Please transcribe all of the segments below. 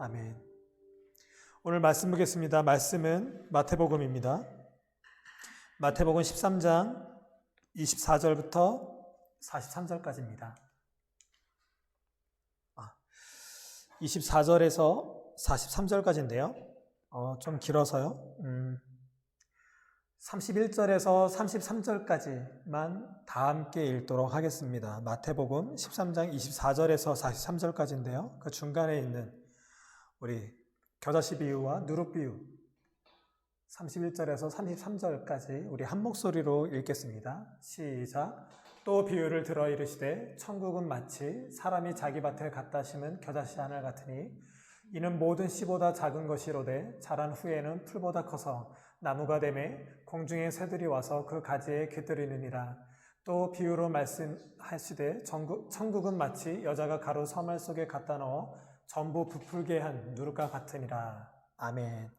아멘. 오늘 말씀 보겠습니다. 말씀은 마태복음입니다. 마태복음 13장 24절부터 43절까지입니다. 24절에서 43절까지인데요. 좀 길어서요. 31절에서 33절까지만 다 함께 읽도록 하겠습니다. 마태복음 13장 24절에서 43절까지인데요. 그 중간에 있는 우리 겨자씨 비유와 누룩 비유 31절에서 33절까지 우리 한 목소리로 읽겠습니다. 시작. 또 비유를 들어 이르시되 천국은 마치 사람이 자기 밭에 갖다 심은 겨자씨 하나 같으니 이는 모든 씨보다 작은 것이로되 자란 후에는 풀보다 커서 나무가 되매 공중의 새들이 와서 그 가지에 깃들이느니라. 또 비유로 말씀하시되 천국은 마치 여자가 가루 서말 속에 갖다 넣어 전부 부풀게 한 누룩과 같으니라. 아멘.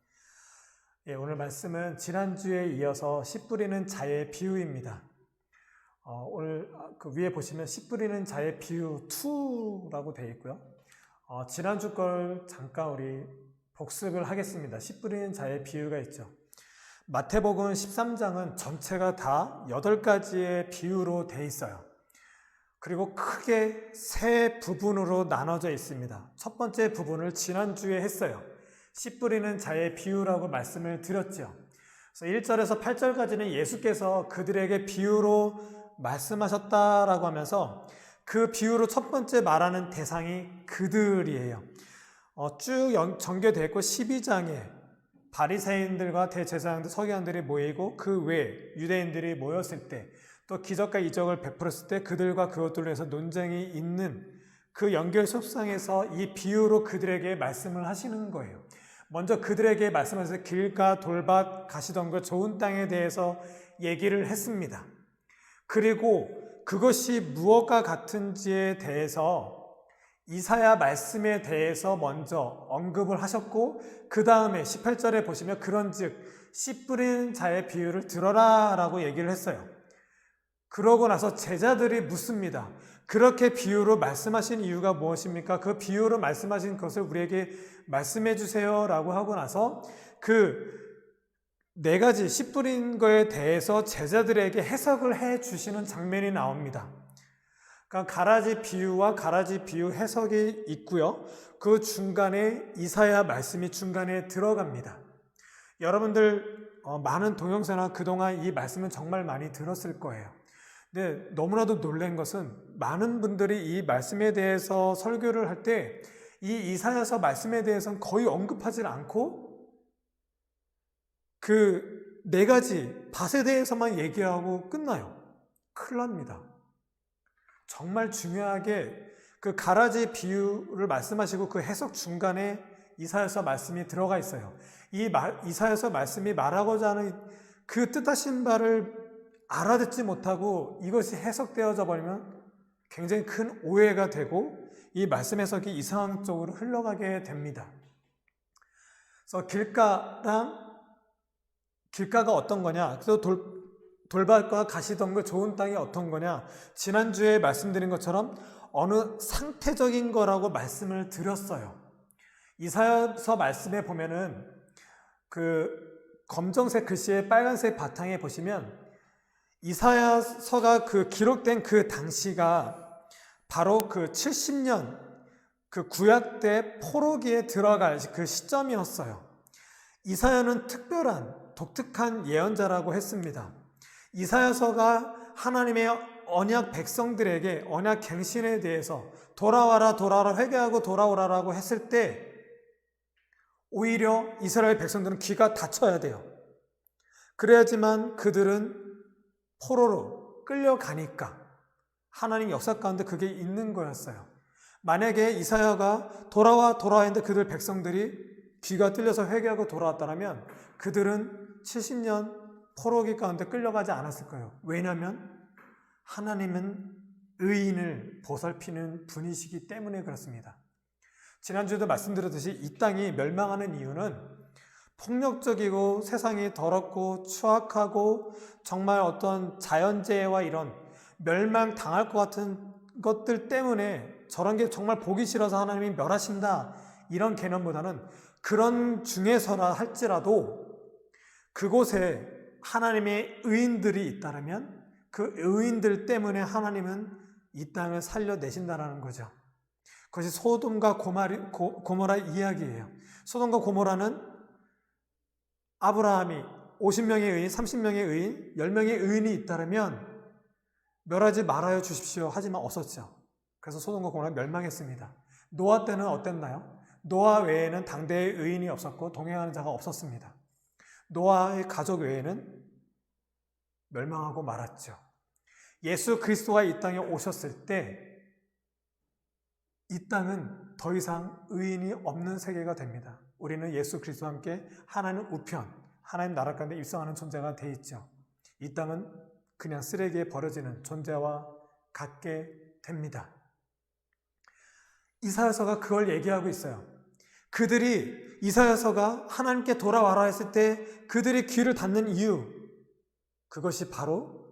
오늘 말씀은 지난주에 이어서 씨 뿌리는 자의 비유입니다. 오늘 그 위에 보시면 씨 뿌리는 자의 비유 2라고 되어 있고요. 지난주 걸 잠깐 우리 복습을 하겠습니다. 씨 뿌리는 자의 비유가 있죠. 마태복음 13장은 전체가 다 8가지의 비유로 되어 있어요. 그리고 크게 3 부분으로 나눠져 있습니다. 첫 번째 부분을 지난주에 했어요. 씨 뿌리는 자의 비유라고 말씀을 드렸죠. 그래서 1절에서 8절까지는 예수께서 그들에게 비유로 말씀하셨다라고 하면서 그 비유로 첫 번째 말하는 대상이 그들이에요. 쭉 전개되어 있고 12장에 바리새인들과 대제사장들, 서기관들이 모이고 그 외에 유대인들이 모였을 때 또 기적과 이적을 베풀었을 때 그들과 그것들로 해서 논쟁이 있는 그 연결 속상에서 이 비유로 그들에게 말씀을 하시는 거예요. 먼저 그들에게 말씀하셔서 길가, 돌밭, 가시덤불, 좋은 땅에 대해서 얘기를 했습니다. 그리고 그것이 무엇과 같은지에 대해서 이사야 말씀에 대해서 먼저 언급을 하셨고 그 다음에 18절에 보시면 그런즉 씨 뿌리는 자의 비유를 들어라 라고 얘기를 했어요. 그러고 나서 제자들이 묻습니다. 그렇게 비유로 말씀하신 이유가 무엇입니까? 그 비유로 말씀하신 것을 우리에게 말씀해 주세요 라고 하고 나서 그 4가지 씨 뿌린 거에 대해서 제자들에게 해석을 해 주시는 장면이 나옵니다. 그러니까 가라지 비유와 가라지 비유 해석이 있고요. 그 중간에 이사야 말씀이 중간에 들어갑니다. 여러분들 많은 동영상이나 그동안 이 말씀은 정말 많이 들었을 거예요. 근데 너무나도 놀란 것은 많은 분들이 이 말씀에 대해서 설교를 할 때 이 이사야서 말씀에 대해서는 거의 언급하지 않고 그 4가지 밭에 대해서만 얘기하고 끝나요. 큰일 납니다. 정말 중요하게 그 가라지 비유를 말씀하시고 그 해석 중간에 이사야서 말씀이 들어가 있어요. 이 이사야서 말씀이 말하고자 하는 그 뜻하신 바를 알아듣지 못하고 이것이 해석되어져 버리면 굉장히 큰 오해가 되고 이 말씀 해석이 이상한 쪽으로 흘러가게 됩니다. 그래서 길가가 어떤 거냐, 그래서 돌밭과 가시덤불 좋은 땅이 어떤 거냐, 지난주에 말씀드린 것처럼 어느 상태적인 거라고 말씀을 드렸어요. 이사야서 말씀에 보면은 그 검정색 글씨의 빨간색 바탕에 보시면 이사야서가 그 기록된 그 당시가 바로 그 70년 그 구약 때 포로기에 들어갈 그 시점이었어요. 이사야는 특별한 독특한 예언자라고 했습니다. 이사야서가 하나님의 언약 백성들에게 언약 갱신에 대해서 돌아와라 회개하고 돌아오라라고 했을 때 오히려 이스라엘 백성들은 귀가 닫혀야 돼요. 그래야지만 그들은 포로로 끌려가니까 하나님 역사 가운데 그게 있는 거였어요. 만약에 이사야가 돌아와 했는데 그들 백성들이 귀가 뚫려서 회개하고 돌아왔다면 그들은 70년 포로기 가운데 끌려가지 않았을 거예요. 왜냐하면 하나님은 의인을 보살피는 분이시기 때문에 그렇습니다. 지난주에도 말씀드렸듯이 이 땅이 멸망하는 이유는 폭력적이고 세상이 더럽고 추악하고 정말 어떤 자연재해와 이런 멸망당할 것 같은 것들 때문에 저런 게 정말 보기 싫어서 하나님이 멸하신다 이런 개념보다는 그런 중에서라 할지라도 그곳에 하나님의 의인들이 있다면 그 의인들 때문에 하나님은 이 땅을 살려내신다는 거죠. 그것이 소돔과 고모라 이야기예요. 소돔과 고모라는 아브라함이 50명의 의인, 30명의 의인, 10명의 의인이 있다면 멸하지 말아요 주십시오 하지만 없었죠. 그래서 소돔과 고모라는 멸망했습니다. 노아 때는 어땠나요? 노아 외에는 당대의 의인이 없었고 동행하는 자가 없었습니다. 노아의 가족 외에는 멸망하고 말았죠. 예수 그리스도가 이 땅에 오셨을 때 이 땅은 더 이상 의인이 없는 세계가 됩니다. 우리는 예수 그리스도와 함께 하나님 우편, 하나님 나라 가운데 입성하는 존재가 돼 있죠. 이 땅은 그냥 쓰레기에 버려지는 존재와 같게 됩니다. 이사야서가 그걸 얘기하고 있어요. 그들이 이사야서가 하나님께 돌아와라 했을 때 그들이 귀를 닫는 이유, 그것이 바로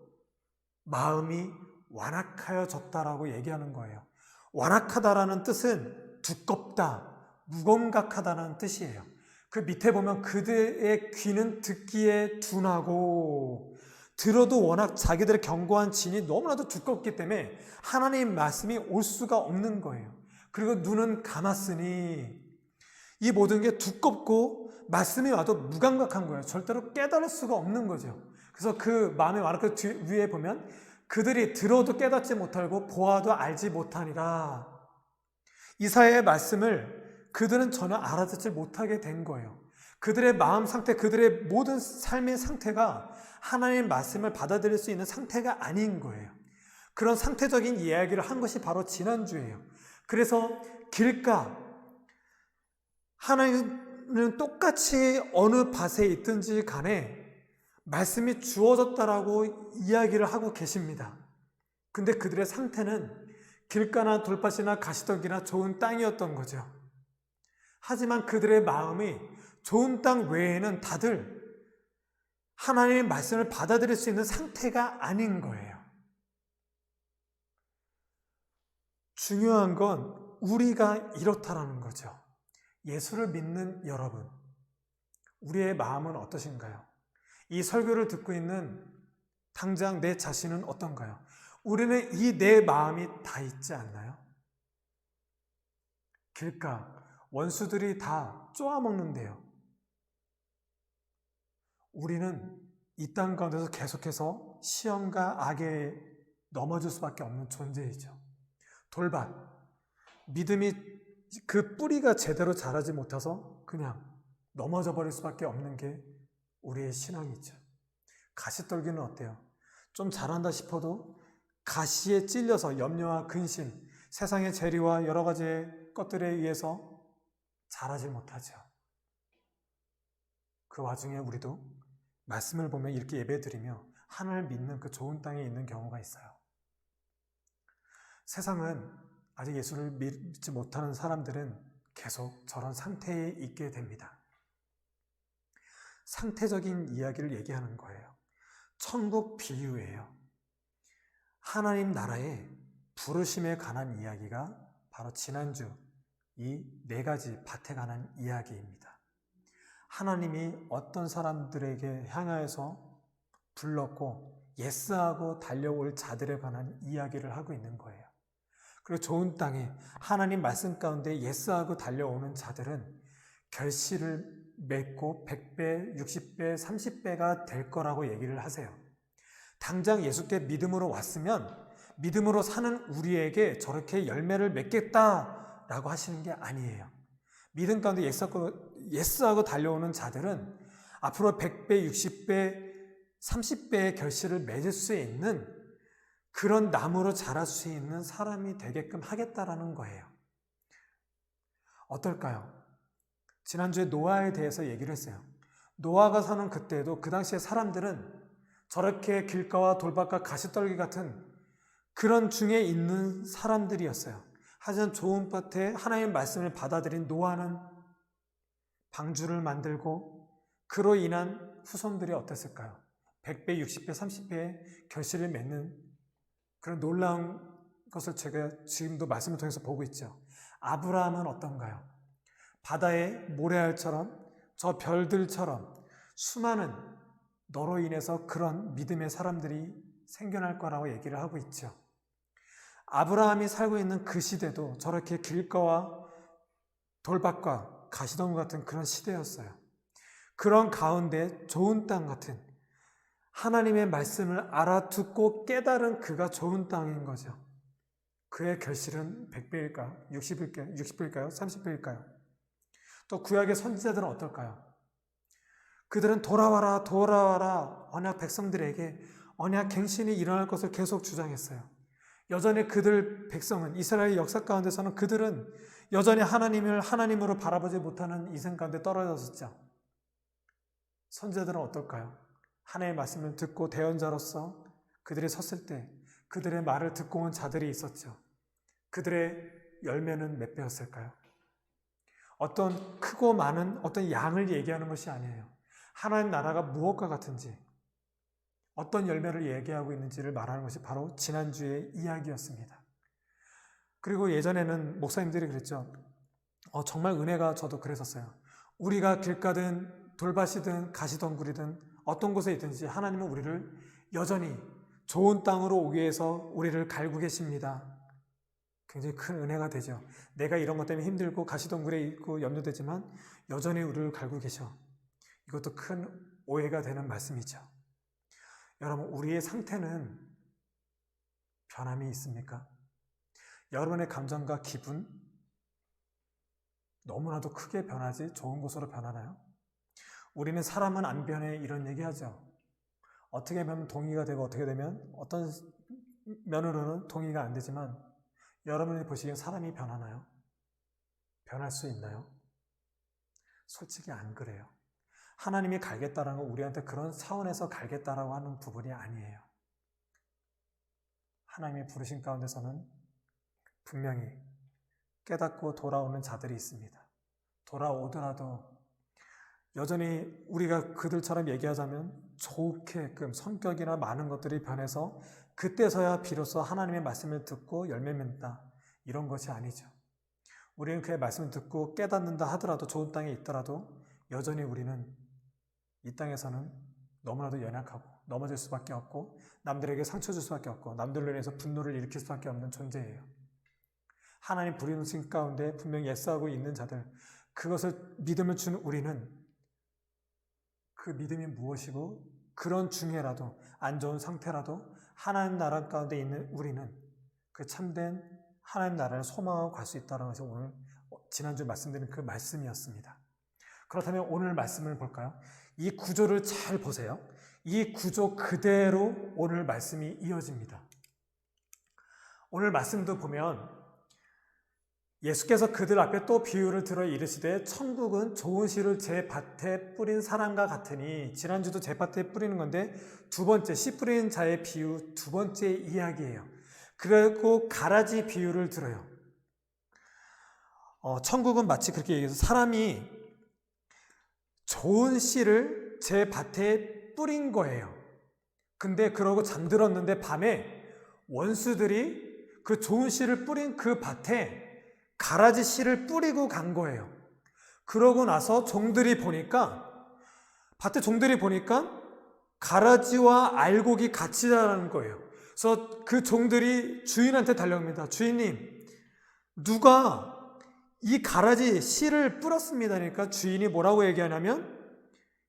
마음이 완악하여졌다라고 얘기하는 거예요. 완악하다라는 뜻은 두껍다, 무감각하다라는 뜻이에요. 그 밑에 보면 그들의 귀는 듣기에 둔하고 들어도 워낙 자기들의 견고한 진이 너무나도 두껍기 때문에 하나님의 말씀이 올 수가 없는 거예요. 그리고 눈은 감았으니 이 모든 게 두껍고 말씀이 와도 무감각한 거예요. 절대로 깨달을 수가 없는 거죠. 그래서 그 마음의 완악한 위에 보면 그들이 들어도 깨닫지 못하고 보아도 알지 못하니라. 이사야의 말씀을 그들은 전혀 알아듣지 못하게 된 거예요. 그들의 마음 상태, 그들의 모든 삶의 상태가 하나님의 말씀을 받아들일 수 있는 상태가 아닌 거예요. 그런 상태적인 이야기를 한 것이 바로 지난주예요. 그래서 길가, 하나님은 똑같이 어느 밭에 있든지 간에 말씀이 주어졌다라고 이야기를 하고 계십니다. 근데 그들의 상태는 길가나 돌밭이나 가시떨기나 좋은 땅이었던 거죠. 하지만 그들의 마음이 좋은 땅 외에는 다들 하나님의 말씀을 받아들일 수 있는 상태가 아닌 거예요. 중요한 건 우리가 이렇다라는 거죠. 예수를 믿는 여러분, 우리의 마음은 어떠신가요? 이 설교를 듣고 있는 당장 내 자신은 어떤가요? 우리는 이 내 마음이 다 있지 않나요? 길가, 원수들이 다 쪼아먹는데요. 우리는 이 땅 가운데서 계속해서 시험과 악에 넘어질 수밖에 없는 존재이죠. 돌밭, 믿음이 그 뿌리가 제대로 자라지 못해서 그냥 넘어져 버릴 수밖에 없는 게 우리의 신앙이죠. 가시떨기는 어때요? 좀 자란다 싶어도 가시에 찔려서 염려와 근심, 세상의 재리와 여러 가지의 것들에 의해서 자라지 못하죠. 그 와중에 우리도 말씀을 보며 이렇게 예배드리며 하나님을 믿는 그 좋은 땅에 있는 경우가 있어요. 세상은 아직 예수를 믿지 못하는 사람들은 계속 저런 상태에 있게 됩니다. 상태적인 이야기를 얘기하는 거예요. 천국 비유예요. 하나님 나라의 부르심에 관한 이야기가 바로 지난주 이 4가지 밭에 관한 이야기입니다. 하나님이 어떤 사람들에게 향하여서 불렀고 예스하고 달려올 자들에 관한 이야기를 하고 있는 거예요. 그리고 좋은 땅에 하나님 말씀 가운데 예스하고 달려오는 자들은 결실을 맺고 100배, 60배, 30배가 될 거라고 얘기를 하세요. 당장 예수께 믿음으로 왔으면 믿음으로 사는 우리에게 저렇게 열매를 맺겠다라고 하시는 게 아니에요. 믿음 가운데 예스하고 달려오는 자들은 앞으로 100배, 60배, 30배의 결실을 맺을 수 있는 그런 나무로 자랄 수 있는 사람이 되게끔 하겠다라는 거예요. 어떨까요? 지난주에 노아에 대해서 얘기를 했어요. 노아가 사는 그때도 그 당시에 사람들은 저렇게 길가와 돌밭과 가시떨기 같은 그런 중에 있는 사람들이었어요. 하지만 좋은 밭에 하나님의 말씀을 받아들인 노아는 방주를 만들고 그로 인한 후손들이 어땠을까요? 100배, 60배, 30배의 결실을 맺는 그런 놀라운 것을 제가 지금도 말씀을 통해서 보고 있죠. 아브라함은 어떤가요? 바다의 모래알처럼 저 별들처럼 수많은 너로 인해서 그런 믿음의 사람들이 생겨날 거라고 얘기를 하고 있죠. 아브라함이 살고 있는 그 시대도 저렇게 길가와 돌밭과 가시덤 같은 그런 시대였어요. 그런 가운데 좋은 땅 같은 하나님의 말씀을 알아듣고 깨달은 그가 좋은 땅인 거죠. 그의 결실은 100배일까? 60배일까요? 30배일까요? 또 구약의 선지자들은 어떨까요? 그들은 돌아와라 돌아와라 언약 백성들에게 언약 갱신이 일어날 것을 계속 주장했어요. 여전히 그들 백성은 이스라엘 역사 가운데서는 그들은 여전히 하나님을 하나님으로 바라보지 못하는 인생 가운데 떨어졌었죠. 선지자들은 어떨까요? 하나님의 말씀을 듣고 대언자로서 그들이 섰을 때 그들의 말을 듣고 온 자들이 있었죠. 그들의 열매는 몇 배였을까요? 어떤 크고 많은 어떤 양을 얘기하는 것이 아니에요. 하나님 나라가 무엇과 같은지 어떤 열매를 얘기하고 있는지를 말하는 것이 바로 지난주의 이야기였습니다. 그리고 예전에는 목사님들이 그랬죠. 정말 은혜가 저도 그랬었어요. 우리가 길가든 돌밭이든 가시덩굴이든 어떤 곳에 있든지 하나님은 우리를 여전히 좋은 땅으로 오기 위해서 우리를 갈고 계십니다. 굉장히 큰 은혜가 되죠. 내가 이런 것 때문에 힘들고 가시덩굴에 있고 염려되지만 여전히 우리를 갈고 계셔. 이것도 큰 오해가 되는 말씀이죠. 여러분, 우리의 상태는 변함이 있습니까? 여러분의 감정과 기분 너무나도 크게 변하지 좋은 곳으로 변하나요? 우리는 사람은 안 변해 이런 얘기하죠. 어떻게 하면 동의가 되고 어떻게 되면 어떤 면으로는 동의가 안 되지만 여러분이 보시기엔 사람이 변하나요? 변할 수 있나요? 솔직히 안 그래요. 하나님이 갈겠다라는 건 우리한테 그런 차원에서 갈겠다라고 하는 부분이 아니에요. 하나님의 부르신 가운데서는 분명히 깨닫고 돌아오는 자들이 있습니다. 돌아오더라도 여전히 우리가 그들처럼 얘기하자면 좋게끔 성격이나 많은 것들이 변해서 그때서야 비로소 하나님의 말씀을 듣고 열매 맺는다. 이런 것이 아니죠. 우리는 그의 말씀을 듣고 깨닫는다 하더라도 좋은 땅에 있더라도 여전히 우리는 이 땅에서는 너무나도 연약하고 넘어질 수밖에 없고 남들에게 상처 줄 수밖에 없고 남들로 인해서 분노를 일으킬 수밖에 없는 존재예요. 하나님 부르신 가운데 분명히 예스하고 있는 자들, 그것을 믿음을 주는 우리는 그 믿음이 무엇이고 그런 중에라도 안 좋은 상태라도 하나님 나라 가운데 있는 우리는 그 참된 하나님 나라를 소망하고 갈 수 있다는 것이 오늘 지난주 말씀드린 그 말씀이었습니다. 그렇다면 오늘 말씀을 볼까요? 이 구조를 잘 보세요. 이 구조 그대로 오늘 말씀이 이어집니다. 오늘 말씀도 보면 예수께서 그들 앞에 또 비유를 들어 이르시되 천국은 좋은 씨를 제 밭에 뿌린 사람과 같으니, 지난주도 제 밭에 뿌리는 건데 두 번째 씨 뿌리는 자의 비유 두 번째 이야기예요. 그리고 가라지 비유를 들어요. 천국은 마치 그렇게 얘기해서 사람이 좋은 씨를 제 밭에 뿌린 거예요. 근데 그러고 잠들었는데 밤에 원수들이 그 좋은 씨를 뿌린 그 밭에 가라지 씨를 뿌리고 간 거예요. 그러고 나서 밭에 종들이 보니까 가라지와 알곡이 같이 자라는 거예요. 그래서 그 종들이 주인한테 달려옵니다. 주인님, 누가 이 가라지 씨를 뿌렸습니다. 그러니까 주인이 뭐라고 얘기하냐면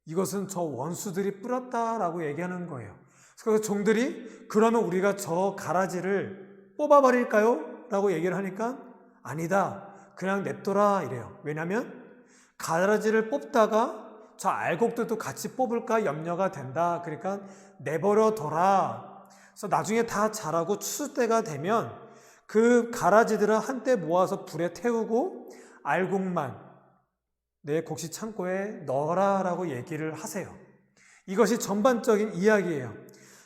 이것은 저 원수들이 뿌렸다라고 얘기하는 거예요. 그래서 종들이 그러면 우리가 저 가라지를 뽑아버릴까요? 라고 얘기를 하니까 아니다, 그냥 냅둬라 이래요. 왜냐하면 가라지를 뽑다가 저 알곡들도 같이 뽑을까 염려가 된다. 그러니까 내버려둬라. 그래서 나중에 다 자라고 추수 때가 되면 그 가라지들을 한때 모아서 불에 태우고 알곡만 내 곡식 창고에 넣어라 라고 얘기를 하세요. 이것이 전반적인 이야기예요.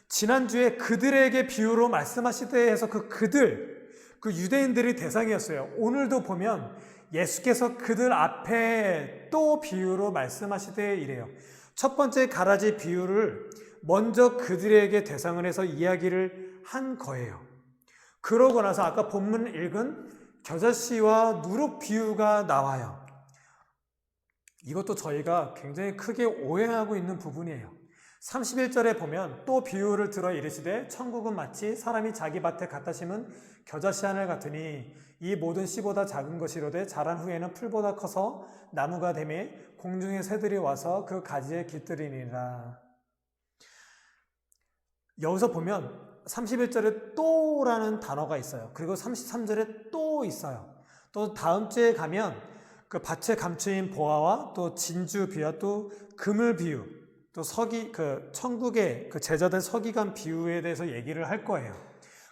지난주에 그들에게 비유로 말씀하시되 해서 그 유대인들이 대상이었어요. 오늘도 보면 예수께서 그들 앞에 또 비유로 말씀하시되 이래요. 첫 번째 가라지 비유를 먼저 그들에게 대상을 해서 이야기를 한 거예요. 그러고 나서 아까 본문 읽은 겨자씨와 누룩 비유가 나와요. 이것도 저희가 굉장히 크게 오해하고 있는 부분이에요. 31절에 보면 또 비유를 들어 이르시되 천국은 마치 사람이 자기 밭에 갖다 심은 겨자씨 하늘 같으니 이 모든 씨보다 작은 것이로되 자란 후에는 풀보다 커서 나무가 되매 공중의 새들이 와서 그 가지에 깃들이니라. 여기서 보면 31절에 또라는 단어가 있어요. 그리고 33절에 또 있어요. 또 다음 주에 가면 그 밭에 감추인 보화와 또 진주 비유와 또 그물 비유, 또 천국의 그 제자된 서기관 비유에 대해서 얘기를 할 거예요.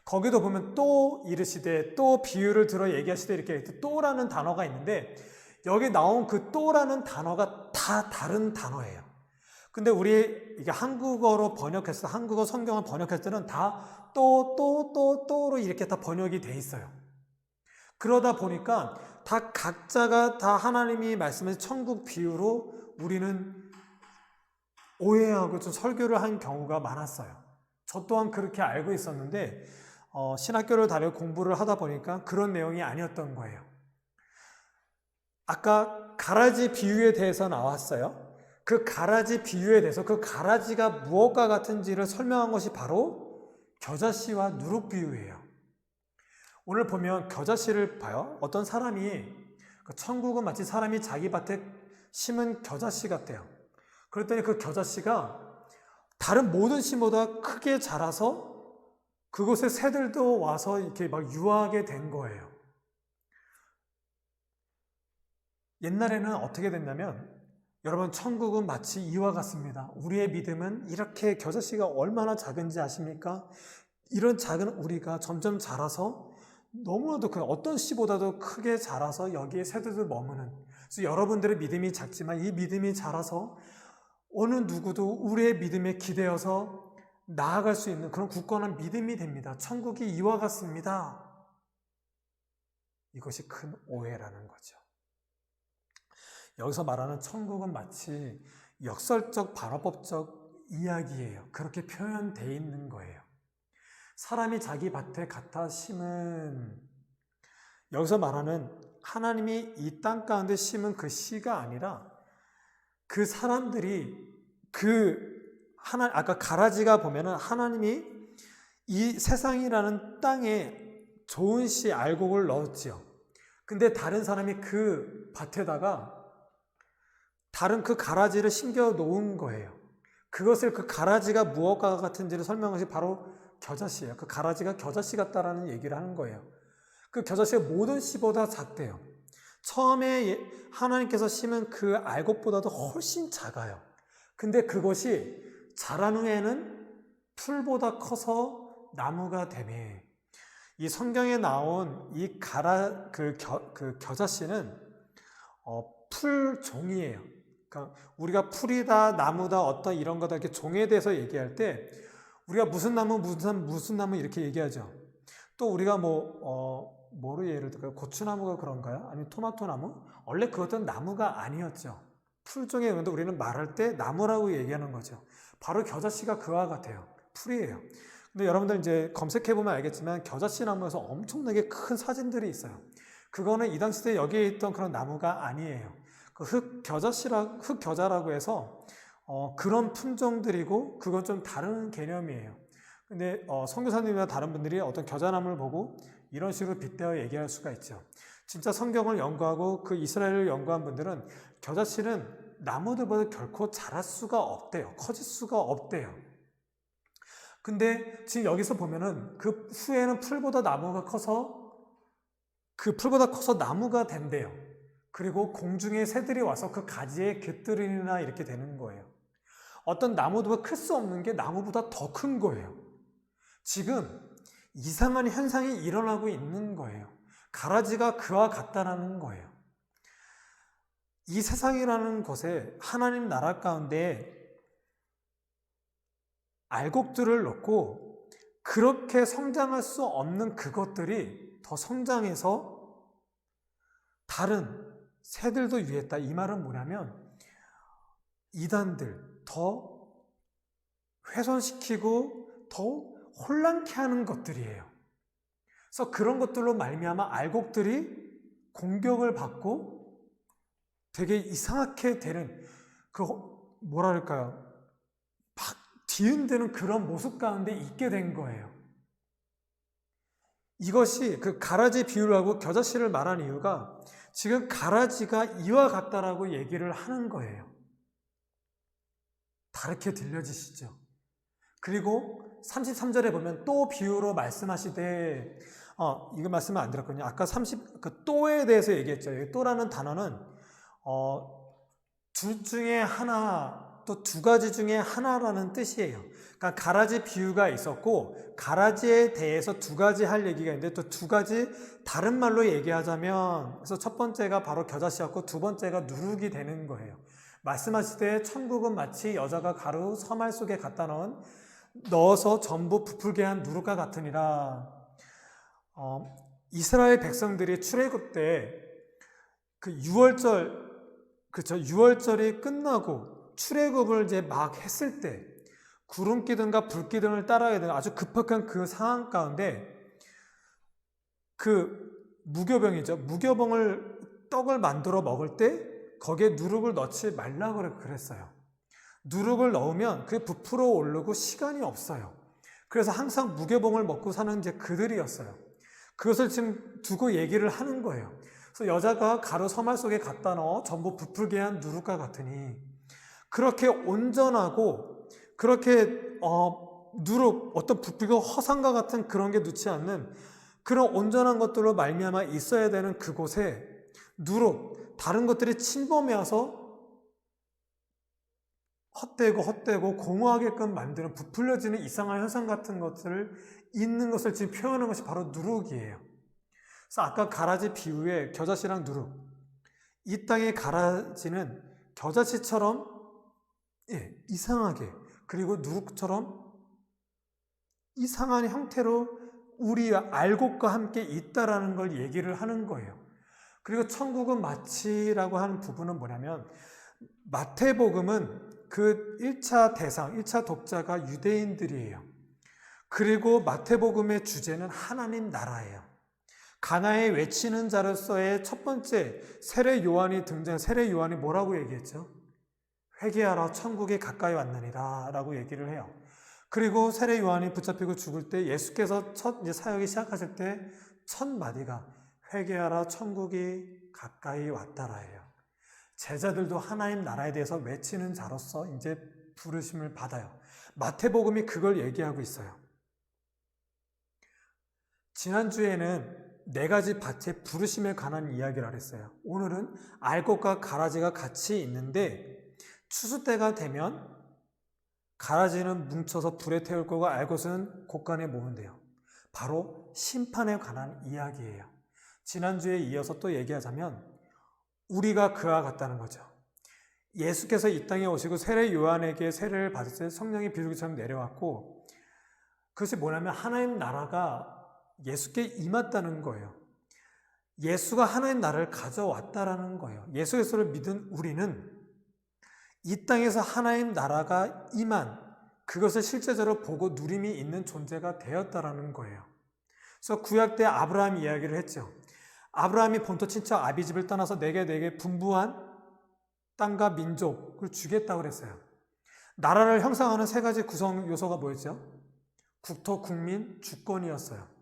거기도 보면 또 이르시되 또 비유를 들어 얘기하시되 이렇게 또라는 단어가 있는데 여기 나온 그 또라는 단어가 다 다른 단어예요. 근데 우리 이게 한국어로 번역했을 때, 한국어 성경을 번역할 때는 다 또로 이렇게 다 번역이 돼 있어요. 그러다 보니까 다 각자가 다 하나님이 말씀하신 천국 비유로 우리는 오해하고 좀 설교를 한 경우가 많았어요. 저 또한 그렇게 알고 있었는데 신학교를 다니고 공부를 하다 보니까 그런 내용이 아니었던 거예요. 아까 가라지 비유에 대해서 나왔어요. 그 가라지 비유에 대해서 그 가라지가 무엇과 같은지를 설명한 것이 바로 겨자씨와 누룩 비유예요. 오늘 보면 겨자씨를 봐요. 어떤 사람이 천국은 마치 사람이 자기 밭에 심은 겨자씨 같대요. 그랬더니 그 겨자씨가 다른 모든 씨보다 크게 자라서 그곳에 새들도 와서 이렇게 막 유하게 된 거예요. 옛날에는 어떻게 됐냐면 여러분 천국은 마치 이와 같습니다. 우리의 믿음은 이렇게 겨자씨가 얼마나 작은지 아십니까? 이런 작은 우리가 점점 자라서 너무나도 어떤 씨보다도 크게 자라서 여기에 새들도 머무는, 그래서 여러분들의 믿음이 작지만 이 믿음이 자라서 어느 누구도 우리의 믿음에 기대어서 나아갈 수 있는 그런 굳건한 믿음이 됩니다. 천국이 이와 같습니다. 이것이 큰 오해라는 거죠. 여기서 말하는 천국은 마치 역설적 반어법적 이야기예요. 그렇게 표현되어 있는 거예요. 사람이 자기 밭에 갖다 심은, 여기서 말하는 하나님이 이 땅 가운데 심은 그 씨가 아니라 그 사람들이 아까 가라지가 보면은 하나님이 이 세상이라는 땅에 좋은 씨 알곡을 넣었지요. 근데 다른 사람이 그 밭에다가 다른 그 가라지를 심겨 놓은 거예요. 그것을 그 가라지가 무엇과 같은지를 설명한 것이 바로 겨자씨예요. 그 가라지가 겨자씨 같다라는 얘기를 하는 거예요. 그 겨자씨가 모든 씨보다 작대요. 처음에 하나님께서 심은 그 알곡보다도 훨씬 작아요. 근데 그것이 자란 후에는 풀보다 커서 나무가 되매, 이 성경에 나온 이 겨자씨는 풀종이에요. 그러니까 우리가 풀이다, 나무다, 어떤 이런 거다 이렇게 종에 대해서 얘기할 때 우리가 무슨 나무 이렇게 얘기하죠. 또 우리가 뭐로 예를 들까요? 고추나무가 그런가요? 아니면 토마토나무? 원래 그것은 나무가 아니었죠. 풀종에 있는데 우리는 말할 때 나무라고 얘기하는 거죠. 바로 겨자씨가 그와 같아요. 풀이에요. 근데 여러분들 이제 검색해보면 알겠지만 겨자씨 나무에서 엄청나게 큰 사진들이 있어요. 그거는 이 당시 때 여기에 있던 그런 나무가 아니에요. 그 흑겨자라고 해서 그런 품종들이고 그건 좀 다른 개념이에요. 근데 선교사님이나 다른 분들이 어떤 겨자나무를 보고 이런 식으로 빗대어 얘기할 수가 있죠. 진짜 성경을 연구하고 그 이스라엘을 연구한 분들은 겨자씨는 나무들보다 결코 자랄 수가 없대요. 커질 수가 없대요. 근데 지금 여기서 보면은 그 후에는 풀보다 커서 나무가 된대요. 그리고 공중에 새들이 와서 그 가지에 깃들이나 이렇게 되는 거예요. 어떤 나무도 클 수 없는 게 나무보다 더 큰 거예요. 지금 이상한 현상이 일어나고 있는 거예요. 가라지가 그와 같다라는 거예요. 이 세상이라는 곳에 하나님 나라 가운데 알곡들을 넣고 그렇게 성장할 수 없는 그것들이 더 성장해서 다른 새들도 유했다. 이 말은 뭐냐면 이단들 더 훼손시키고 더 혼란케 하는 것들이에요. 그래서 그런 것들로 말미암아 알곡들이 공격을 받고 되게 이상하게 되는 뭐랄까요? 막 뒤흔드는 그런 모습 가운데 있게 된 거예요. 이것이 그 가라지 비유를 하고 겨자씨를 말한 이유가 지금 가라지가 이와 같다라고 얘기를 하는 거예요. 다르게 들려지시죠? 그리고 33절에 보면 또 비유로 말씀하시되 이거 말씀을 안 들었거든요. 아까 그 또에 대해서 얘기했죠. 이 또라는 단어는 둘 중에 하나 또 두 가지 중에 하나라는 뜻이에요. 그러니까 가라지 비유가 있었고 가라지에 대해서 두 가지 할 얘기가 있는데 또 두 가지 다른 말로 얘기하자면 그래서 첫 번째가 바로 겨자씨였고 두 번째가 누룩이 되는 거예요. 말씀하시되 천국은 마치 여자가 가루 서말 속에 갖다 넣어서 전부 부풀게 한 누룩과 같으니라. 이스라엘 백성들이 출애굽 때 그 유월절이 끝나고 출애굽을 이제 막 했을 때 구름기둥과 불기둥을 따라야 되는 아주 급박한 그 상황 가운데 그 무교병을 떡을 만들어 먹을 때 거기에 누룩을 넣지 말라고 그랬어요. 누룩을 넣으면 그게 부풀어 오르고 시간이 없어요. 그래서 항상 무교병을 먹고 사는 이제 그들이었어요. 그것을 지금 두고 얘기를 하는 거예요. 그래서 여자가 가루 서말 속에 갖다 넣어 전부 부풀게 한 누룩과 같으니 그렇게 온전하고 그렇게 누룩 어떤 부풀고 허상과 같은 그런 게 넣지 않는 그런 온전한 것들로 말미암아 있어야 되는 그곳에 누룩 다른 것들이 침범해 와서 헛되고 공허하게끔 만드는 부풀려지는 이상한 현상 같은 것들을 있는 것을 지금 표현하는 것이 바로 누룩이에요. 그래서 아까 가라지 비유에 겨자씨랑 누룩 이 땅의 가라지는 겨자씨처럼 이상하게 그리고 누룩처럼 이상한 형태로 우리 알곡과 함께 있다라는 걸 얘기를 하는 거예요. 그리고 천국은 마치라고 하는 부분은 뭐냐면 마태복음은 그 1차 대상, 1차 독자가 유대인들이에요. 그리고 마태복음의 주제는 하나님 나라예요. 가나에 외치는 자로서의 첫 번째 세례 요한이 세례 요한이 뭐라고 얘기했죠? 회개하라 천국이 가까이 왔느니라 라고 얘기를 해요. 그리고 세례 요한이 붙잡히고 죽을 때 예수께서 첫 사역이 시작하실 때 첫 마디가 회개하라 천국이 가까이 왔다라예요. 제자들도 하나님 나라에 대해서 외치는 자로서 이제 부르심을 받아요. 마태복음이 그걸 얘기하고 있어요. 지난주에는 4가지 밭의 부르심에 관한 이야기를 했어요. 오늘은 알곡과 가라지가 같이 있는데 추수 때가 되면 가라지는 뭉쳐서 불에 태울 거고 알곡은 곳간에 모은대요. 바로 심판에 관한 이야기예요. 지난주에 이어서 또 얘기하자면 우리가 그와 같다는 거죠. 예수께서 이 땅에 오시고 세례 요한에게 세례를 받을 때 성령이 비둘기처럼 내려왔고 그것이 뭐냐면 하나님 나라가 예수께 임했다는 거예요. 예수가 하나님 나라를 가져왔다라는 거예요. 예수 그리스도를 믿은 우리는 이 땅에서 하나님 나라가 임한 그것을 실제적으로 보고 누림이 있는 존재가 되었다라는 거예요. 그래서 구약 때 아브라함 이야기를 했죠. 아브라함이 본토 친척 아비집을 떠나서 내게 분부한 땅과 민족을 주겠다고 그랬어요. 나라를 형성하는 3가지 구성 요소가 뭐였죠? 국토, 국민, 주권이었어요.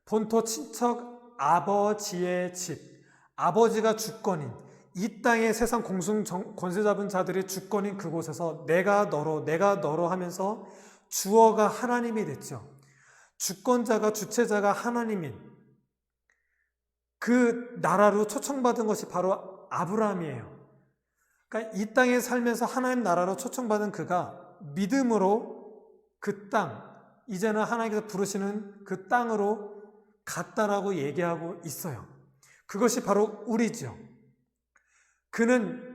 본토 친척 아버지의 집, 아버지가 주권인 이 땅의 세상 공중 권세 잡은 자들의 주권인 그곳에서 내가 너로 하면서 주어가 하나님이 됐죠. 주권자가 주체자가 하나님인 그 나라로 초청받은 것이 바로 아브라함이에요. 그러니까 이 땅에 살면서 하나님 나라로 초청받은 그가 믿음으로 그 땅, 이제는 하나님께서 부르시는 그 땅으로 갔다라고 얘기하고 있어요. 그것이 바로 우리죠. 그는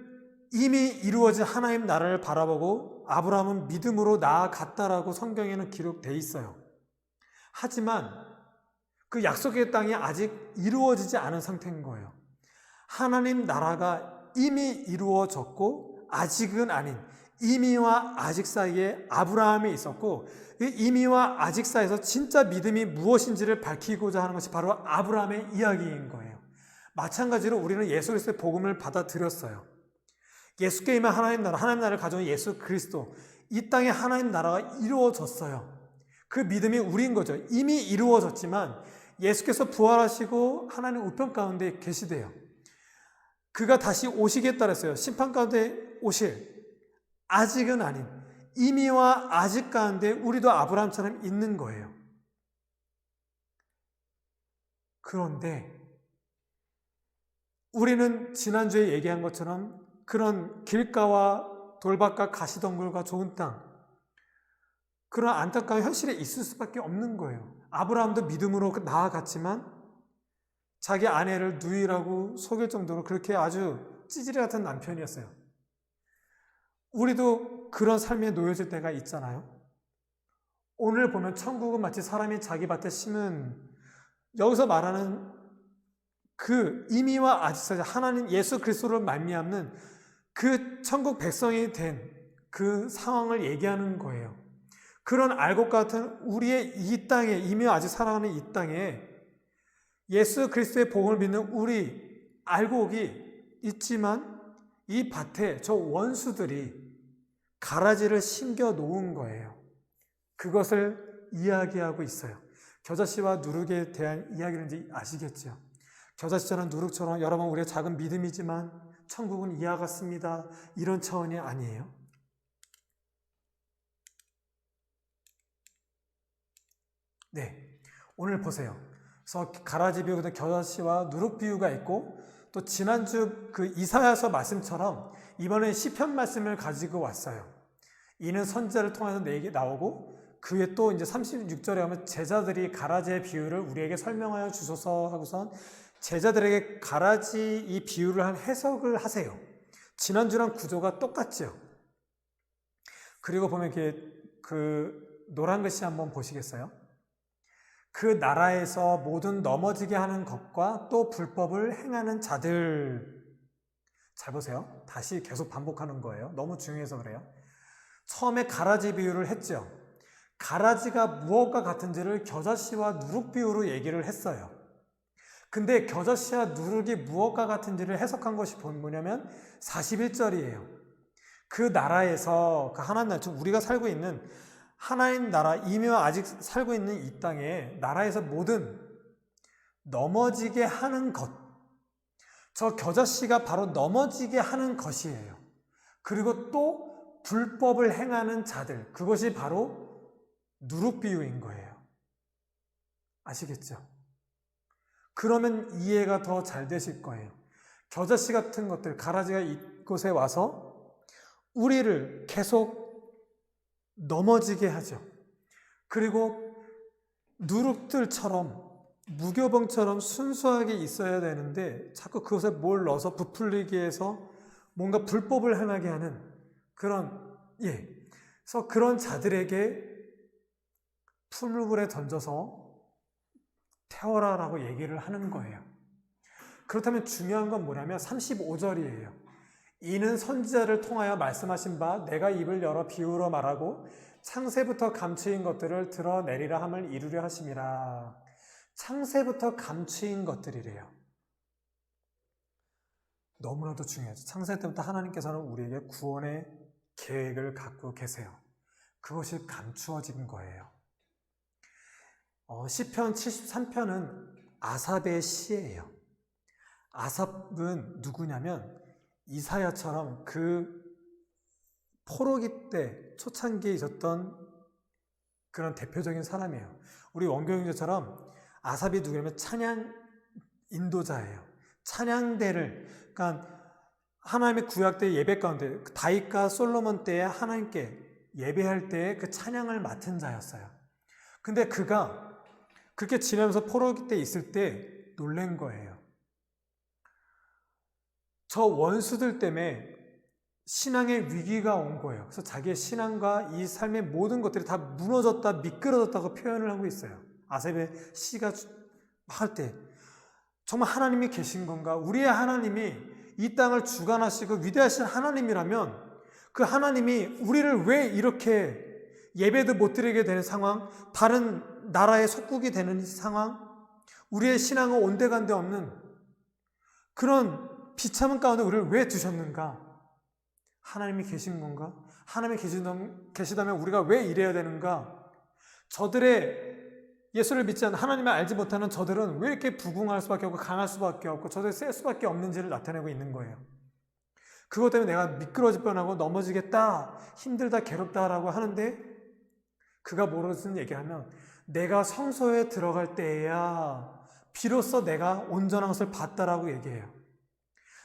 이미 이루어진 하나님 나라를 바라보고 아브라함은 믿음으로 나아갔다라고 성경에는 기록되어 있어요. 하지만 그 약속의 땅이 아직 이루어지지 않은 상태인 거예요. 하나님 나라가 이미 이루어졌고 아직은 아닌 이미와 아직 사이에 아브라함이 있었고 이 이미와 아직 사이에서 진짜 믿음이 무엇인지를 밝히고자 하는 것이 바로 아브라함의 이야기인 거예요. 마찬가지로 우리는 예수 그리스도의 복음을 받아들였어요. 예수께 임한 하나님 나라를 가져온 예수 그리스도, 이 땅에 하나님 나라가 이루어졌어요. 그 믿음이 우리인 거죠. 이미 이루어졌지만 예수께서 부활하시고 하나님 우편 가운데 계시대요. 그가 다시 오시겠다 그랬어요. 심판 가운데 오실, 아직은 아닌, 이미와 아직 가운데 우리도 아브라함처럼 있는 거예요. 그런데 우리는 지난주에 얘기한 것처럼 그런 길가와 돌밭과 가시덩굴과 좋은 땅, 그런 안타까운 현실에 있을 수밖에 없는 거예요. 아브라함도 믿음으로 나아갔지만 자기 아내를 누이라고 속일 정도로 그렇게 아주 찌질이 같은 남편이었어요. 우리도 그런 삶에 놓여질 때가 있잖아요. 오늘 보면 천국은 마치 사람이 자기 밭에 심은, 여기서 말하는 그 이미와 아직 하나님 예수 그리스도를 말미암는 그 천국 백성이 된 그 상황을 얘기하는 거예요. 그런 알곡 같은 우리의 이 땅에, 이미와 아직 살아가는 이 땅에 예수 그리스도의 복음을 믿는 우리 알곡이 있지만 이 밭에 저 원수들이 가라지를 심겨 놓은 거예요. 그것을 이야기하고 있어요. 겨자씨와 누룩에 대한 이야기를 이제 아시겠죠? 겨자씨처럼 누룩처럼 여러분 우리의 작은 믿음이지만 천국은 이와 같습니다. 이런 차원이 아니에요. 네, 오늘 보세요. 그래서 가라지 비유, 겨자씨와 누룩 비유가 있고 또 지난주 그 이사야서 말씀처럼 이번에 시편 말씀을 가지고 왔어요. 이는 선지자를 통해서 나오고 그에 또 이제 36절에 하면 제자들이 가라지의 비유를 우리에게 설명하여 주소서 하고선 제자들에게 가라지 이 비유를 한 해석을 하세요. 지난주랑 구조가 똑같죠. 그리고 보면 이렇게 그 노란 글씨 한번 보시겠어요? 그 나라에서 모든 넘어지게 하는 것과 또 불법을 행하는 자들. 잘 보세요. 다시 계속 반복하는 거예요. 너무 중요해서 그래요. 처음에 가라지 비유를 했죠. 가라지가 무엇과 같은지를 겨자씨와 누룩 비유로 얘기를 했어요. 근데 겨자씨와 누룩이 무엇과 같은지를 해석한 것이 뭐냐면 41절이에요. 그 나라에서 그 하나님 나라, 우리가 살고 있는 하나님 나라, 이미와 아직 살고 있는 이 땅에 나라에서 모든 넘어지게 하는 것, 저 겨자씨가 바로 넘어지게 하는 것이에요. 그리고 또 불법을 행하는 자들, 그것이 바로 누룩 비유인 거예요. 아시겠죠? 그러면 이해가 더 잘 되실 거예요. 겨자씨 같은 것들, 가라지가 이곳에 와서 우리를 계속 넘어지게 하죠. 그리고 누룩들처럼 무교병처럼 순수하게 있어야 되는데 자꾸 그것에 뭘 넣어서 부풀리게 해서 뭔가 불법을 행하게 하는 그런, 그래서 그런 자들에게 풀물에 던져서 태워라라고 얘기를 하는 거예요. 그렇다면 중요한 건 뭐냐면 35절이에요. 이는 선지자를 통하여 말씀하신 바 내가 입을 열어 비유로 말하고 창세부터 감추인 것들을 드러내리라 함을 이루려 하심이라. 창세부터 감추인 것들이래요. 너무나도 중요하죠. 창세 때부터 하나님께서는 우리에게 구원의 계획을 갖고 계세요. 그것이 감추어진 거예요. 시편 73편은 아삽의 시예요. 아삽은 누구냐면 이사야처럼 그 포로기 때 초창기에 있었던 그런 대표적인 사람이에요. 우리 원교형제처럼 아삽이 누구냐면 찬양 인도자예요. 찬양대를, 그러니까 하나님의 구약 때 예배 가운데 다윗과 솔로몬 때에 하나님께 예배할 때에 그 찬양을 맡은 자였어요. 근데 그가 그렇게 지내면서 포로기 때 있을 때 놀란 거예요. 저 원수들 때문에 신앙의 위기가 온 거예요. 그래서 자기의 신앙과 이 삶의 모든 것들이 다 무너졌다, 미끄러졌다고 표현을 하고 있어요. 아삽의 시가 할 때 정말 하나님이 계신 건가? 우리의 하나님이 이 땅을 주관하시고 위대하신 하나님이라면 그 하나님이 우리를 왜 이렇게 예배도 못 드리게 되는 상황, 다른 나라의 속국이 되는 상황, 우리의 신앙은 온데간데 없는 그런 비참한 가운데 우리를 왜 두셨는가? 하나님이 계신 건가? 하나님이 계시다면 우리가 왜 이래야 되는가? 저들의 예수를 믿지 않는 하나님을 알지 못하는 저들은 왜 이렇게 부궁할 수밖에 없고 강할 수밖에 없고 저들이 셀 수밖에 없는지를 나타내고 있는 거예요. 그것 때문에 내가 미끄러질 뻔하고 넘어지겠다, 힘들다, 괴롭다라고 하는데 그가 무슨 얘기를 하면 내가 성소에 들어갈 때에야 비로소 내가 온전한 것을 봤다라고 얘기해요.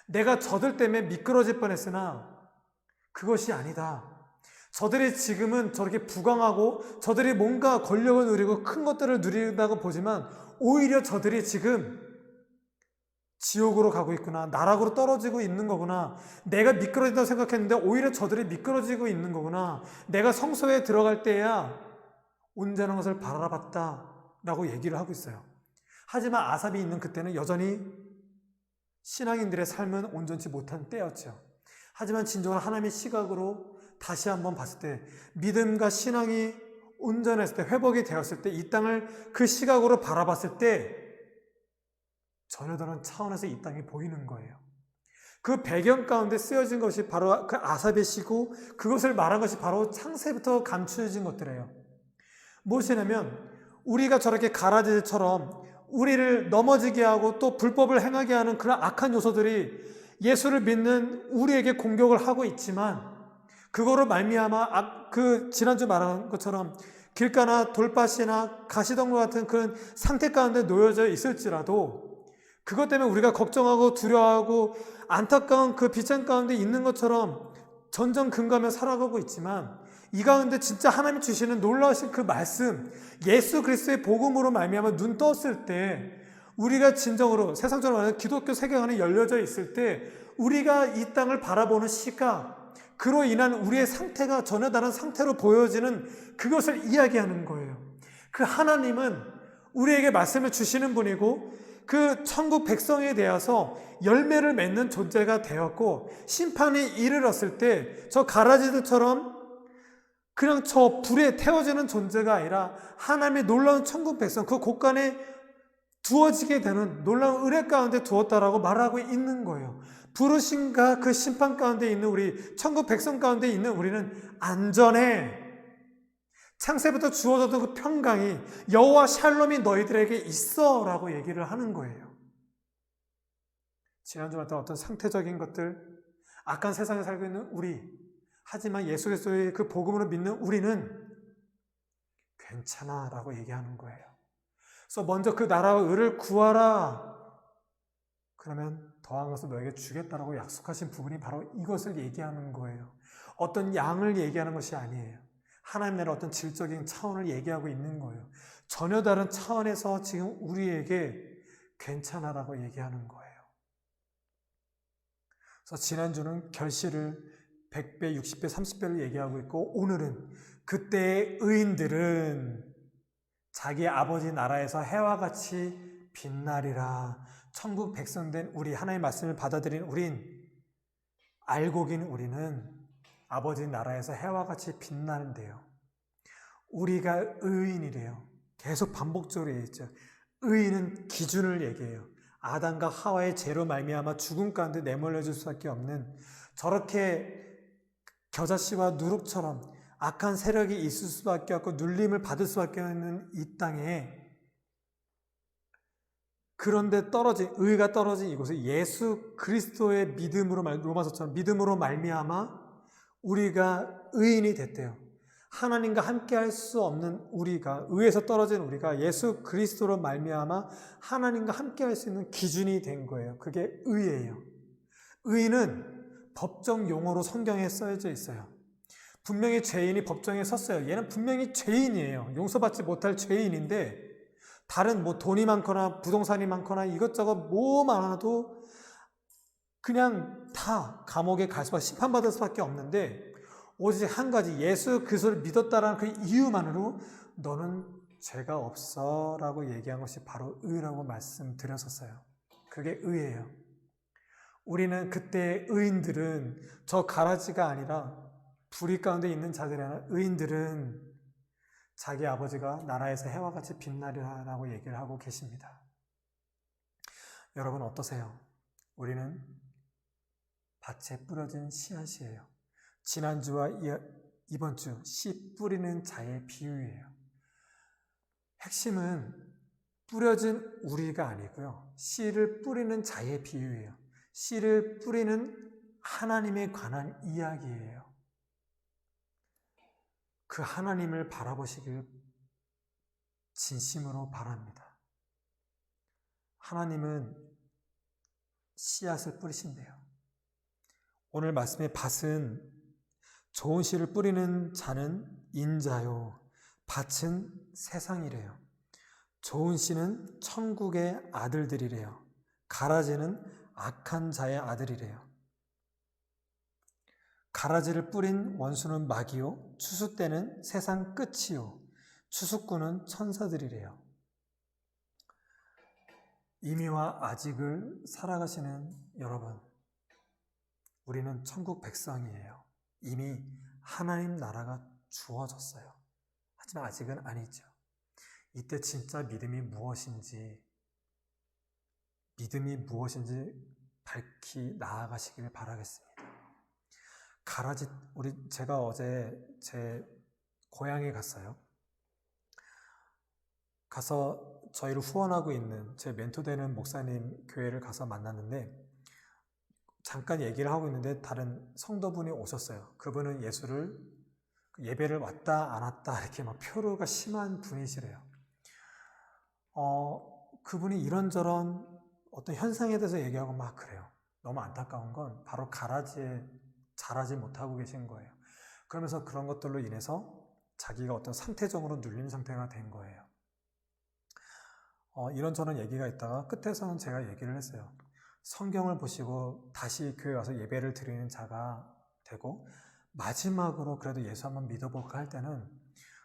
내가 저들 때문에 미끄러질 뻔했으나 그것이 아니다. 저들이 지금은 저렇게 부강하고 저들이 뭔가 권력을 누리고 큰 것들을 누린다고 보지만 오히려 저들이 지금 지옥으로 가고 있구나. 나락으로 떨어지고 있는 거구나. 내가 미끄러진다고 생각했는데 오히려 저들이 미끄러지고 있는 거구나. 내가 성소에 들어갈 때야 온전한 것을 바라봤다 라고 얘기를 하고 있어요. 하지만 아삽이 있는 그때는 여전히 신앙인들의 삶은 온전치 못한 때였죠. 하지만 진정한 하나님의 시각으로 다시 한번 봤을 때 믿음과 신앙이 온전했을 때 회복이 되었을 때 이 땅을 그 시각으로 바라봤을 때 전혀 다른 차원에서 이 땅이 보이는 거예요. 그 배경 가운데 쓰여진 것이 바로 그 아삽의 시고 그것을 말한 것이 바로 창세부터 감추어진 것들이에요. 무엇이냐면 우리가 저렇게 가라지처럼 우리를 넘어지게 하고 또 불법을 행하게 하는 그런 악한 요소들이 예수를 믿는 우리에게 공격을 하고 있지만 그거로 말미암아 그 지난주 말한 것처럼 길가나 돌밭이나 가시덤불 같은 그런 상태 가운데 놓여져 있을지라도 그것 때문에 우리가 걱정하고 두려워하고 안타까운 그 비참 가운데 있는 것처럼 전전긍긍하며 살아가고 있지만 이 가운데 진짜 하나님이 주시는 놀라우신 그 말씀 예수 그리스도의 복음으로 말미암아 눈 떴을 때 우리가 진정으로 세상적으로 말하는 기독교 세계관이 열려져 있을 때 우리가 이 땅을 바라보는 시각 그로 인한 우리의 상태가 전혀 다른 상태로 보여지는 그것을 이야기하는 거예요. 그 하나님은 우리에게 말씀을 주시는 분이고 그 천국 백성에 대해서 열매를 맺는 존재가 되었고 심판이 이르렀을 때 저 가라지들처럼 그냥 저 불에 태워지는 존재가 아니라 하나님의 놀라운 천국 백성 그 곳간에 두어지게 되는 놀라운 은혜 가운데 두었다라고 말하고 있는 거예요. 부르심과 그 심판 가운데 있는 우리 천국 백성 가운데 있는 우리는 안전해. 창세부터 주어졌던 그 평강이 여호와 샬롬이 너희들에게 있어 라고 얘기를 하는 거예요. 지난주 말했던 어떤 상태적인 것들 악한 세상에 살고 있는 우리 하지만 예수 그리스도의 그 복음으로 믿는 우리는 괜찮아 라고 얘기하는 거예요. 그래서 먼저 그 나라와 의를 구하라. 그러면 더한 것을 너에게 주겠다라고 약속하신 부분이 바로 이것을 얘기하는 거예요. 어떤 양을 얘기하는 것이 아니에요. 하나님 나라의 어떤 질적인 차원을 얘기하고 있는 거예요. 전혀 다른 차원에서 지금 우리에게 괜찮아라고 얘기하는 거예요. 그래서 지난주는 결실을 100배, 60배, 30배를 얘기하고 있고 오늘은 그때의 의인들은 자기 아버지 나라에서 해와 같이 빛나리라. 천국 백성 된 우리 하나님의 말씀을 받아들인 알고 긴 우리는 아버지 나라에서 해와 같이 빛나는데요. 우리가 의인이래요. 계속 반복적으로 얘기했죠. 의인은 기준을 얘기해요. 아담과 하와의 죄로 말미암아 죽음 가운데 내몰려질 수밖에 없는 저렇게 겨자씨와 누룩처럼 악한 세력이 있을 수밖에 없고 눌림을 받을 수밖에 없는 이 땅에 그런데 의가 떨어진 이곳에 예수 그리스도의 믿음으로 로마서처럼 믿음으로 말미암아 우리가 의인이 됐대요. 하나님과 함께할 수 없는 우리가 의에서 떨어진 우리가 예수 그리스도로 말미암아 하나님과 함께할 수 있는 기준이 된 거예요. 그게 의예요. 의는 법정 용어로 성경에 써져 있어요. 분명히 죄인이 법정에 섰어요. 얘는 분명히 죄인이에요. 용서받지 못할 죄인인데 다른 돈이 많거나 부동산이 많거나 이것저것 뭐 많아도 그냥 다 감옥에 갈 수밖에 심판받을 수밖에 없는데 오직 한 가지 예수 그리스도를 믿었다라는 그 이유만으로 너는 죄가 없어 라고 얘기한 것이 바로 의라고 말씀드렸었어요. 그게 의예요. 우리는 그때 의인들은 저 가라지가 아니라 불의 가운데 있는 자들이 아니라 의인들은 자기 아버지가 나라에서 해와 같이 빛나리라 라고 얘기를 하고 계십니다. 여러분 어떠세요? 우리는 밭에 뿌려진 씨앗이에요. 지난주와 이번 주 씨 뿌리는 자의 비유예요. 핵심은 뿌려진 우리가 아니고요. 씨를 뿌리는 자의 비유예요. 씨를 뿌리는 하나님에 관한 이야기예요. 그 하나님을 바라보시길 진심으로 바랍니다. 하나님은 씨앗을 뿌리신대요. 오늘 말씀의 밭은 좋은 씨를 뿌리는 자는 인자요, 밭은 세상이래요. 좋은 씨는 천국의 아들들이래요. 가라지는 악한 자의 아들이래요. 가라지를 뿌린 원수는 마귀요, 추수 때는 세상 끝이요, 추수꾼은 천사들이래요. 이미와 아직을 살아가시는 여러분, 우리는 천국 백성이에요. 이미 하나님 나라가 주어졌어요. 하지만 아직은 아니죠. 이때 진짜 믿음이 무엇인지 밝히 나아가시길 바라겠습니다. 제가 어제 제 고향에 갔어요. 가서 저희를 후원하고 있는 제 멘토되는 목사님 교회를 가서 만났는데, 잠깐 얘기를 하고 있는데 다른 성도분이 오셨어요. 그분은 예배를 왔다 안 왔다 이렇게 막 표류가 심한 분이시래요. 그분이 이런저런 어떤 현상에 대해서 얘기하고 막 그래요. 너무 안타까운 건 바로 가라지에 자라지 못하고 계신 거예요. 그러면서 그런 것들로 인해서 자기가 어떤 상태적으로 눌린 상태가 된 거예요. 이런저런 얘기가 있다가 끝에서는 제가 얘기를 했어요. 성경을 보시고 다시 교회 와서 예배를 드리는 자가 되고, 마지막으로 그래도 예수 한번 믿어볼까 할 때는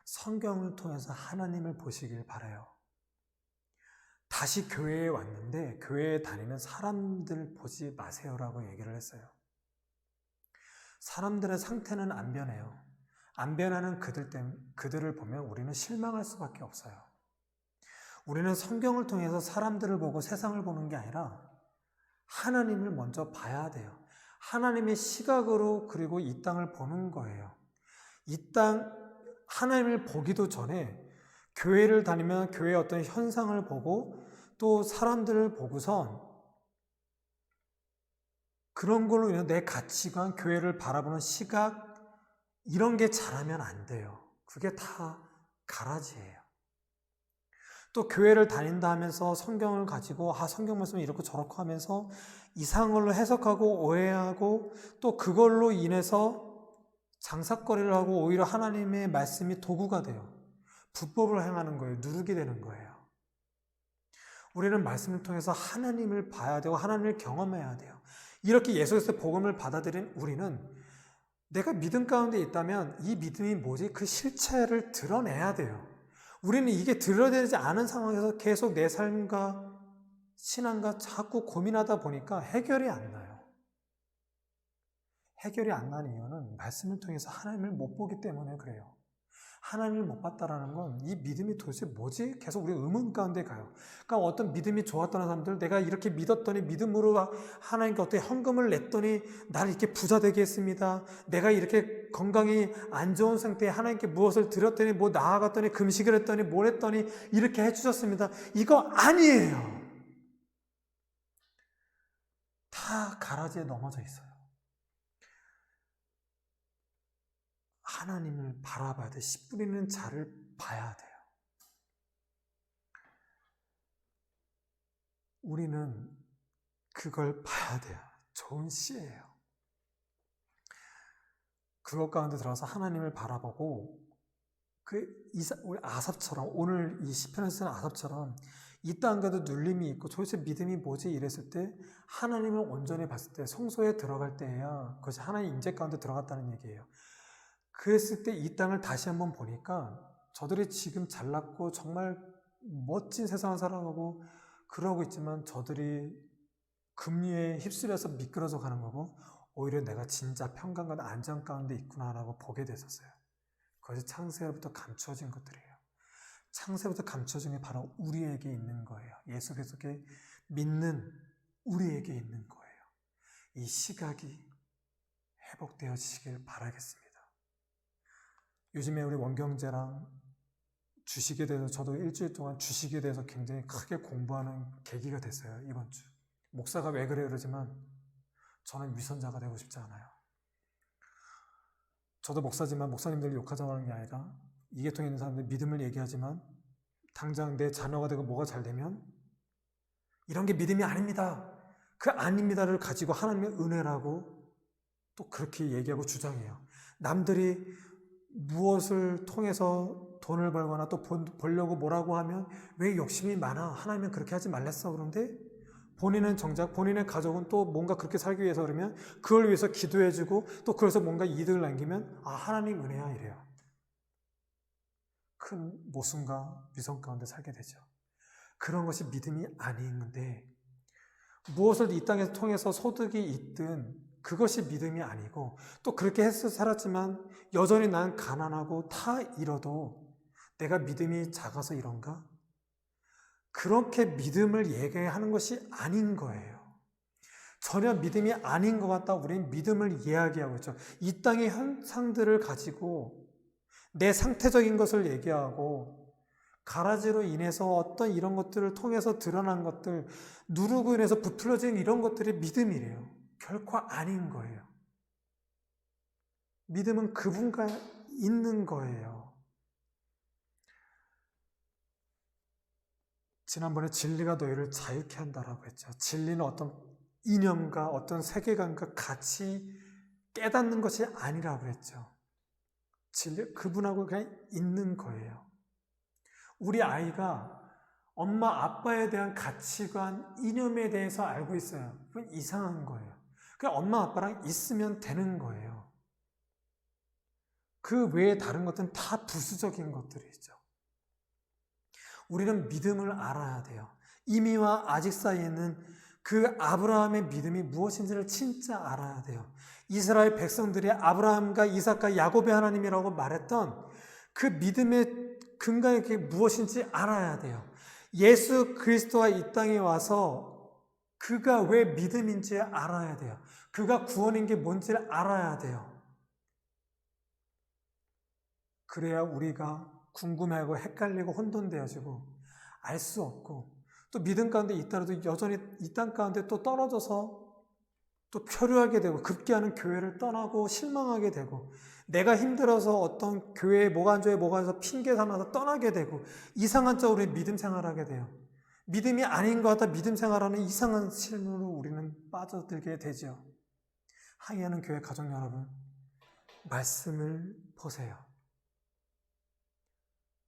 성경을 통해서 하나님을 보시길 바라요. 다시 교회에 왔는데 교회에 다니는 사람들 보지 마세요라고 얘기를 했어요. 사람들의 상태는 안 변해요. 안 변하는 그들을 보면 우리는 실망할 수밖에 없어요. 우리는 성경을 통해서 사람들을 보고 세상을 보는 게 아니라 하나님을 먼저 봐야 돼요. 하나님의 시각으로 그리고 이 땅을 보는 거예요. 이 땅 하나님을 보기도 전에 교회를 다니면 교회의 어떤 현상을 보고 또 사람들을 보고선 그런 걸로 인해 내 가치관, 교회를 바라보는 시각, 이런 게 자라면 안 돼요. 그게 다 가라지예요. 또 교회를 다닌다 하면서 성경을 가지고 성경 말씀이 이렇고 저렇고 하면서 이상한 걸로 해석하고 오해하고 또 그걸로 인해서 장사거리를 하고 오히려 하나님의 말씀이 도구가 돼요. 불법을 행하는 거예요. 누르게 되는 거예요. 우리는 말씀을 통해서 하나님을 봐야 되고 하나님을 경험해야 돼요. 이렇게 예수께서 복음을 받아들인 우리는 내가 믿음 가운데 있다면 이 믿음이 뭐지? 그 실체를 드러내야 돼요. 우리는 이게 드러내지 않은 상황에서 계속 내 삶과 신앙과 자꾸 고민하다 보니까 해결이 안 나요. 해결이 안 나는 이유는 말씀을 통해서 하나님을 못 보기 때문에 그래요. 하나님을 못 봤다라는 건 이 믿음이 도대체 뭐지? 계속 우리 의문 가운데 가요. 그러니까 어떤 믿음이 좋았던 사람들, 내가 이렇게 믿었더니 믿음으로 하나님께 어떻게 헌금을 냈더니 나를 이렇게 부자 되게 했습니다. 내가 이렇게 건강이 안 좋은 상태에 하나님께 무엇을 드렸더니 뭐 나아갔더니 금식을 했더니 뭘 했더니 이렇게 해주셨습니다. 이거 아니에요. 다 가라지에 넘어져 있어요. 하나님을 바라봐야 돼. 씨 뿌리는 자를 봐야 돼요. 우리는 그걸 봐야 돼요. 좋은 씨예요. 그것 가운데 들어가서 하나님을 바라보고 우리 아삽처럼, 오늘 이 시편에서 쓰는 아삽처럼 이 땅과도 눌림이 있고 도대체 믿음이 뭐지? 이랬을 때 하나님을 온전히 봤을 때 성소에 들어갈 때야 그것이 하나님 임재 가운데 들어갔다는 얘기예요. 그랬을 때 이 땅을 다시 한번 보니까 저들이 지금 잘났고 정말 멋진 세상을 살아가고 그러고 있지만 저들이 금리에 휩쓸려서 미끄러져 가는 거고 오히려 내가 진짜 평강과 안전 가운데 있구나라고 보게 됐었어요. 그것이 창세부터 감추어진 것들이에요. 창세부터 감추어진 게 바로 우리에게 있는 거예요. 예수 그리스도께 믿는 우리에게 있는 거예요. 이 시각이 회복되어지시길 바라겠습니다. 요즘에 우리 원경제랑 주식에 대해서 저도 일주일 동안 주식에 대해서 굉장히 크게 공부하는 계기가 됐어요. 이번 주. 목사가 왜 그래 그러지만 저는 위선자가 되고 싶지 않아요. 저도 목사지만 목사님들 욕하자고 하는 게 아니라 이 계통에 있는 사람들 믿음을 얘기하지만 당장 내 자녀가 되고 뭐가 잘 되면 이런 게 믿음이 아닙니다. 그 아닙니다를 가지고 하나님의 은혜라고 또 그렇게 얘기하고 주장해요. 남들이 무엇을 통해서 돈을 벌거나 또 벌려고 뭐라고 하면 왜 욕심이 많아? 하나님은 그렇게 하지 말랬어. 그런데 본인은 정작 본인의 가족은 또 뭔가 그렇게 살기 위해서 그러면 그걸 위해서 기도해주고 또 그래서 뭔가 이득을 남기면 하나님 은혜야 이래요. 큰 모순과 위선 가운데 살게 되죠. 그런 것이 믿음이 아닌데 무엇을 이 땅에서 통해서 소득이 있든 그것이 믿음이 아니고 또 그렇게 해서 살았지만 여전히 난 가난하고 다 잃어도 내가 믿음이 작아서 이런가? 그렇게 믿음을 얘기하는 것이 아닌 거예요. 전혀 믿음이 아닌 것 같다. 우리는 믿음을 이야기하고 있죠. 이 땅의 현상들을 가지고 내 상태적인 것을 얘기하고 가라지로 인해서 어떤 이런 것들을 통해서 드러난 것들, 누르고 인해서 부풀려진 이런 것들이 믿음이래요. 결코 아닌 거예요. 믿음은 그분과 있는 거예요. 지난번에 진리가 너희를 자유케 한다라고 했죠. 진리는 어떤 이념과 어떤 세계관과 같이 깨닫는 것이 아니라고 했죠. 진리, 그분하고 그냥 있는 거예요. 우리 아이가 엄마 아빠에 대한 가치관, 이념에 대해서 알고 있어요. 그건 이상한 거예요. 그냥 엄마 아빠랑 있으면 되는 거예요. 그 외에 다른 것들은 다 부수적인 것들이죠. 우리는 믿음을 알아야 돼요. 이미와 아직 사이에는 그 아브라함의 믿음이 무엇인지를 진짜 알아야 돼요. 이스라엘 백성들이 아브라함과 이삭과 야곱의 하나님이라고 말했던 그 믿음의 근간이 그게 무엇인지 알아야 돼요. 예수 그리스도가 이 땅에 와서 그가 왜 믿음인지 알아야 돼요. 그가 구원인 게 뭔지를 알아야 돼요. 그래야 우리가 궁금해하고 헷갈리고 혼돈되어지고 알 수 없고 또 믿음 가운데 있더라도 여전히 이 땅 가운데 또 떨어져서 또 표류하게 되고 급기야는 교회를 떠나고 실망하게 되고 내가 힘들어서 어떤 교회에 뭐가 안 좋아요 뭐가 안 좋아서 핑계 삼아서 떠나게 되고 이상한 쪽으로 믿음 생활하게 돼요. 믿음이 아닌 것 같다 믿음 생활하는 이상한 실무로 우리는 빠져들게 되죠. 항해하는 교회 가족 여러분, 말씀을 보세요.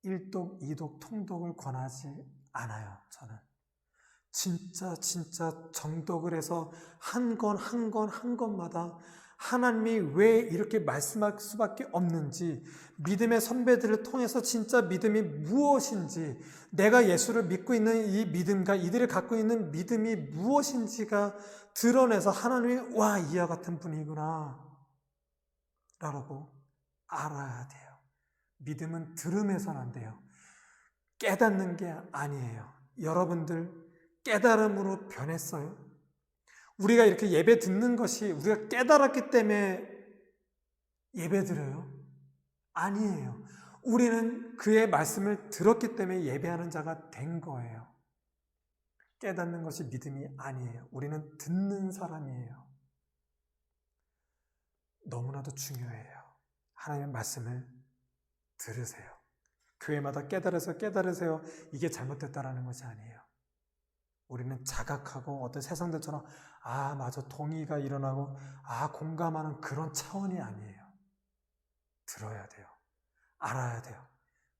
1독, 2독, 통독을 권하지 않아요. 저는 진짜 정독을 해서 한 건마다 하나님이 왜 이렇게 말씀할 수밖에 없는지, 믿음의 선배들을 통해서 진짜 믿음이 무엇인지, 내가 예수를 믿고 있는 이 믿음과 이들이 갖고 있는 믿음이 무엇인지가 드러내서 하나님이 와, 이와 같은 분이구나 라고 알아야 돼요. 믿음은 들음에서는 안 돼요. 깨닫는 게 아니에요. 여러분들 깨달음으로 변했어요? 우리가 이렇게 예배 듣는 것이 우리가 깨달았기 때문에 예배 드려요? 아니에요. 우리는 그의 말씀을 들었기 때문에 예배하는 자가 된 거예요. 깨닫는 것이 믿음이 아니에요. 우리는 듣는 사람이에요. 너무나도 중요해요. 하나님의 말씀을 들으세요. 교회마다 깨달으세요. 이게 잘못됐다라는 것이 아니에요. 우리는 자각하고 어떤 세상들처럼 맞아 동의가 일어나고 공감하는 그런 차원이 아니에요. 들어야 돼요. 알아야 돼요.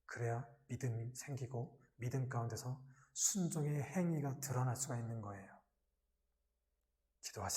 그래야 믿음이 생기고 믿음 가운데서 순종의 행위가 드러날 수가 있는 거예요. 기도하시겠습니다.